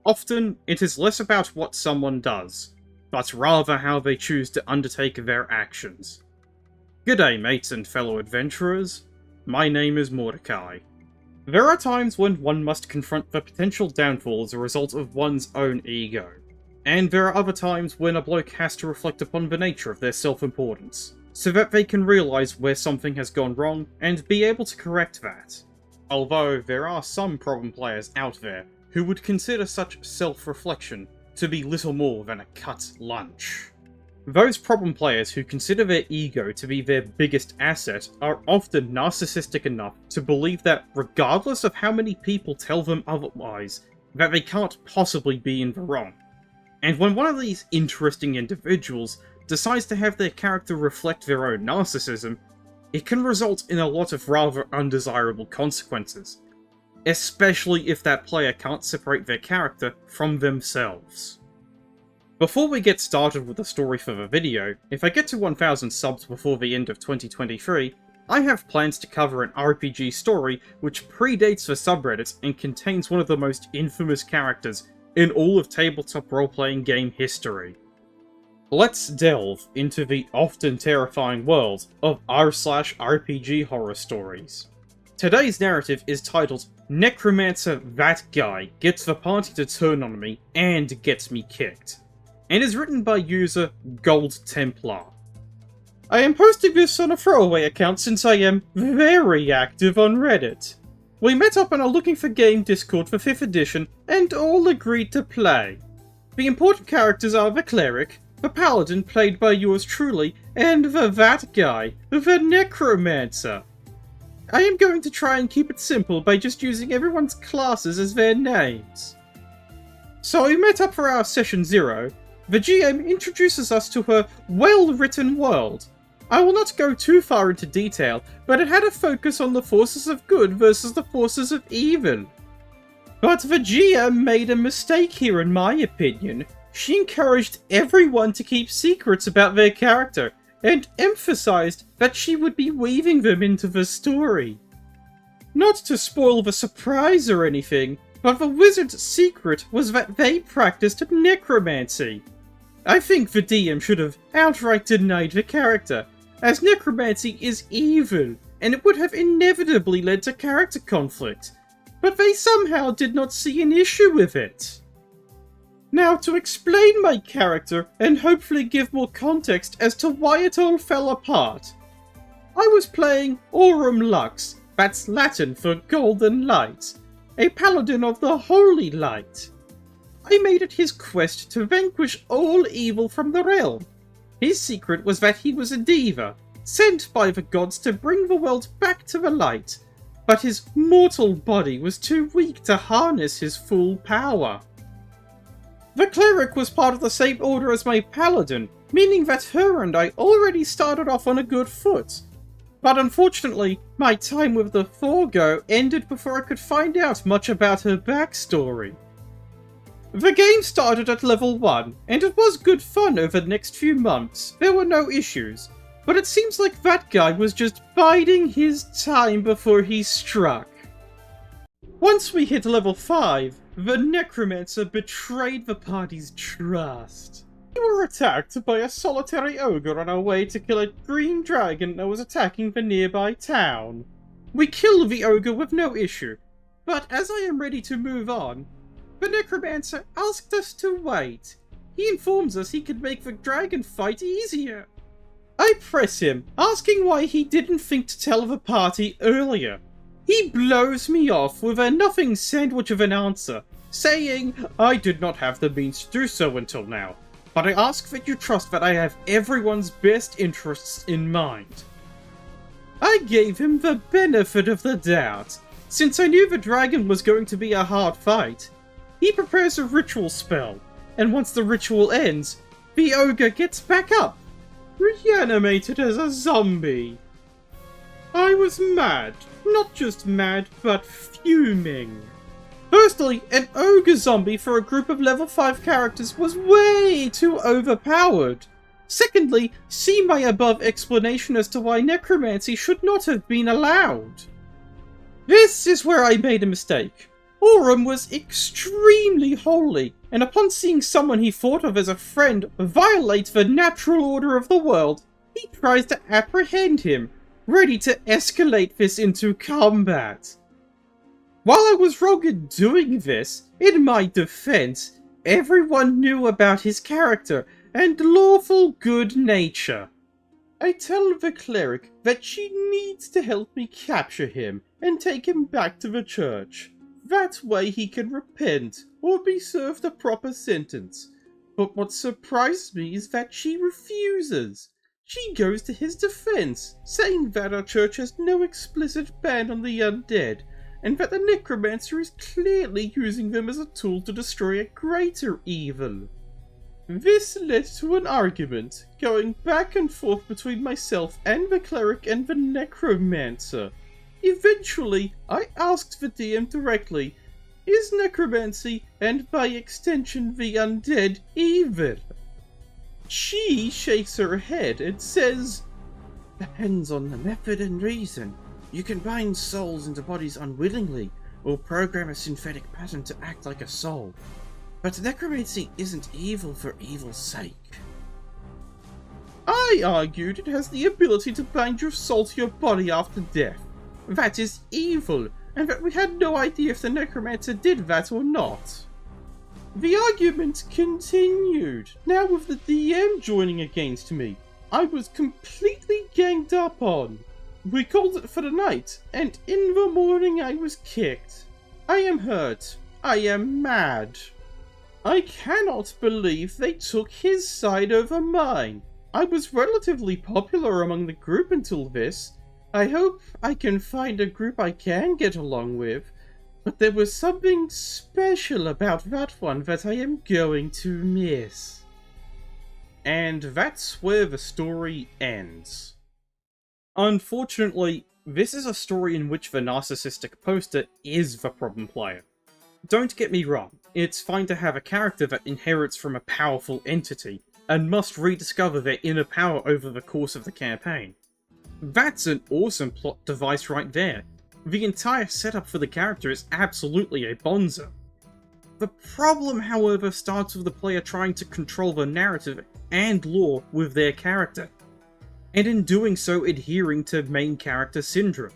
Often, it is less about what someone does, but rather how they choose to undertake their actions. G'day mates and fellow adventurers, my name is Mordecai. There are times when one must confront the potential downfall as a result of one's own ego, and there are other times when a bloke has to reflect upon the nature of their self-importance, so that they can realise where something has gone wrong and be able to correct that. Although there are some problem players out there who would consider such self-reflection to be little more than a cut lunch. Those problem players who consider their ego to be their biggest asset are often narcissistic enough to believe that regardless of how many people tell them otherwise, that they can't possibly be in the wrong. And when one of these interesting individuals decides to have their character reflect their own narcissism, it can result in a lot of rather undesirable consequences, especially if that player can't separate their character from themselves. Before we get started with the story for the video, if I get to 1000 subs before the end of 2023, I have plans to cover an RPG story which predates the subreddit and contains one of the most infamous characters in all of tabletop role-playing game history. Let's delve into the often terrifying world of r/RPGHorrorStories. Today's narrative is titled Necromancer That Guy Gets the Party to Turn on Me and Gets Me Kicked, and is written by user Gold Templar. I am posting this on a throwaway account since I am very active on Reddit. We met up on a Looking for Game Discord for 5th edition and all agreed to play. The important characters are the Cleric, the Paladin played by yours truly, and that guy, the Necromancer. I am going to try and keep it simple by just using everyone's classes as their names. So we met up for our session 0. The GM introduces us to her well-written world. I will not go too far into detail, but it had a focus on the forces of good versus the forces of evil. But the GM made a mistake here in my opinion. She encouraged everyone to keep secrets about their character, and emphasized that she would be weaving them into the story. Not to spoil the surprise or anything, but the wizard's secret was that they practiced necromancy. I think the DM should have outright denied the character, as necromancy is evil, and it would have inevitably led to character conflict, but they somehow did not see an issue with it. Now, to explain my character, and hopefully give more context as to why it all fell apart. I was playing Aurum Lux, that's Latin for Golden Light, a paladin of the Holy Light. I made it his quest to vanquish all evil from the realm. His secret was that he was a diva, sent by the gods to bring the world back to the light, but his mortal body was too weak to harness his full power. The cleric was part of the same order as my paladin, meaning that her and I already started off on a good foot. But unfortunately, my time with the Forgo ended before I could find out much about her backstory. The game started at level 1, and it was good fun over the next few months. There were no issues, but it seems like that guy was just biding his time before he struck. Once we hit level 5, the Necromancer betrayed the party's trust. We were attacked by a solitary ogre on our way to kill a green dragon that was attacking the nearby town. We killed the ogre with no issue, but as I am ready to move on, the Necromancer asked us to wait. He informs us he could make the dragon fight easier. I press him, asking why he didn't think to tell the party earlier. He blows me off with a nothing sandwich of an answer, saying I did not have the means to do so until now, but I ask that you trust that I have everyone's best interests in mind. I gave him the benefit of the doubt, since I knew the dragon was going to be a hard fight. He prepares a ritual spell, and once the ritual ends, the ogre gets back up, reanimated as a zombie. I was mad. Not just mad, but fuming. Firstly, an ogre zombie for a group of level 5 characters was way too overpowered. Secondly, see my above explanation as to why necromancy should not have been allowed. This is where I made a mistake. Aurum was extremely holy, and upon seeing someone he thought of as a friend violate the natural order of the world, he tries to apprehend him, ready to escalate this into combat. While I was wrong in doing this, in my defense, everyone knew about his character and lawful good nature. I tell the cleric that she needs to help me capture him and take him back to the church. That way he can repent or be served a proper sentence. But what surprises me is that she refuses. She goes to his defense, saying that our church has no explicit ban on the undead, and that the necromancer is clearly using them as a tool to destroy a greater evil. This led to an argument, going back and forth between myself and the cleric and the necromancer. Eventually, I asked the DM directly, is necromancy, and by extension the undead, evil? She shakes her head and says, depends on the method and reason. You can bind souls into bodies unwillingly, or program a synthetic pattern to act like a soul. But necromancy isn't evil for evil's sake. I argued it has the ability to bind your soul to your body after death. That is evil, and that we had no idea if the necromancer did that or not. The argument continued, now with the DM joining against me. I was completely ganged up on. We called it for the night, and in the morning I was kicked. I am hurt. I am mad. I cannot believe they took his side over mine. I was relatively popular among the group until this. I hope I can find a group I can get along with, but there was something special about that one that I am going to miss. And that's where the story ends. Unfortunately, this is a story in which the narcissistic poster is the problem player. Don't get me wrong, it's fine to have a character that inherits from a powerful entity, and must rediscover their inner power over the course of the campaign. That's an awesome plot device right there. The entire setup for the character is absolutely a bonza. The problem, however, starts with the player trying to control the narrative and lore with their character, and in doing so adhering to main character syndrome.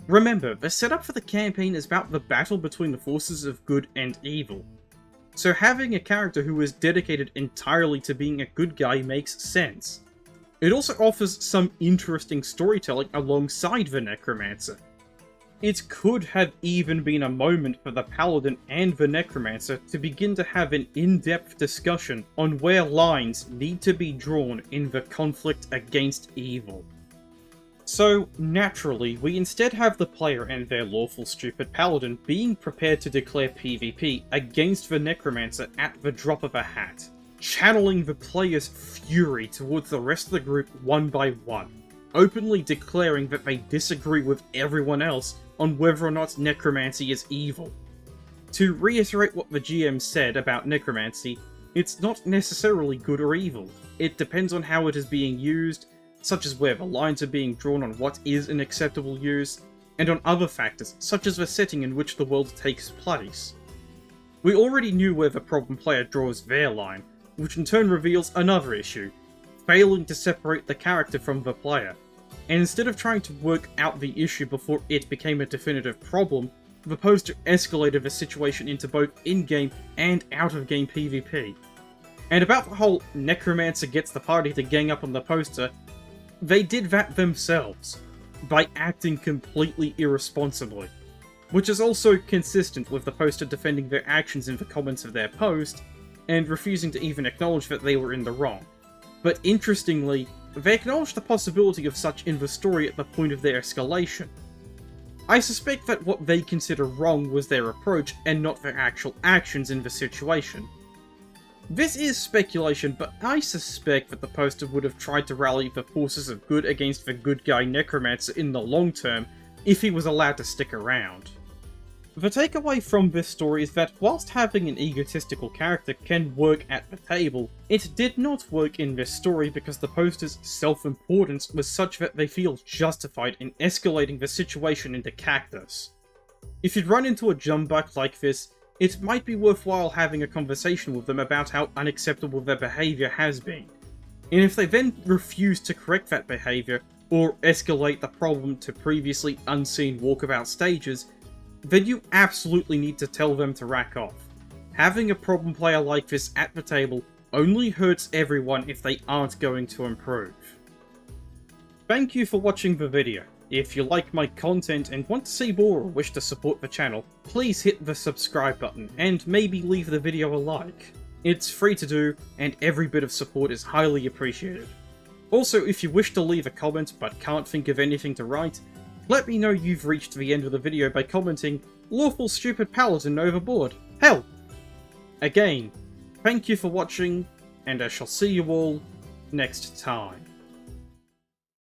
Remember, the setup for the campaign is about the battle between the forces of good and evil, so having a character who is dedicated entirely to being a good guy makes sense. It also offers some interesting storytelling alongside the Necromancer. It could have even been a moment for the Paladin and the Necromancer to begin to have an in-depth discussion on where lines need to be drawn in the conflict against evil. So, naturally, we instead have the player and their lawful stupid Paladin being prepared to declare PvP against the Necromancer at the drop of a hat, channeling the player's fury towards the rest of the group one by one, openly declaring that they disagree with everyone else on whether or not necromancy is evil. To reiterate what the GM said about necromancy, it's not necessarily good or evil. It depends on how it is being used, such as where the lines are being drawn on what is an acceptable use, and on other factors, such as the setting in which the world takes place. We already knew where the problem player draws their line, which in turn reveals another issue, failing to separate the character from the player. And instead of trying to work out the issue before it became a definitive problem, the poster escalated the situation into both in-game and out-of-game PvP. And about the whole Necromancer gets the party to gang up on the poster, they did that themselves, by acting completely irresponsibly, which is also consistent with the poster defending their actions in the comments of their post, and refusing to even acknowledge that they were in the wrong. But interestingly, they acknowledged the possibility of such in the story at the point of their escalation. I suspect that what they consider wrong was their approach and not their actual actions in the situation. This is speculation, but I suspect that the poster would have tried to rally the forces of good against the good guy Necromancer in the long term if he was allowed to stick around. The takeaway from this story is that whilst having an egotistical character can work at the table, it did not work in this story because the poster's self-importance was such that they feel justified in escalating the situation into cactus. If you'd run into a jumbuck like this, it might be worthwhile having a conversation with them about how unacceptable their behaviour has been. And if they then refuse to correct that behaviour, or escalate the problem to previously unseen walkabout stages, then you absolutely need to tell them to rack off. Having a problem player like this at the table only hurts everyone if they aren't going to improve. Thank you for watching the video. If you like my content and want to see more or wish to support the channel, please hit the subscribe button and maybe leave the video a like. It's free to do, and every bit of support is highly appreciated. Also, if you wish to leave a comment but can't think of anything to write, let me know you've reached the end of the video by commenting, "Lawful stupid Paladin overboard." Hell! Again, thank you for watching, and I shall see you all next time.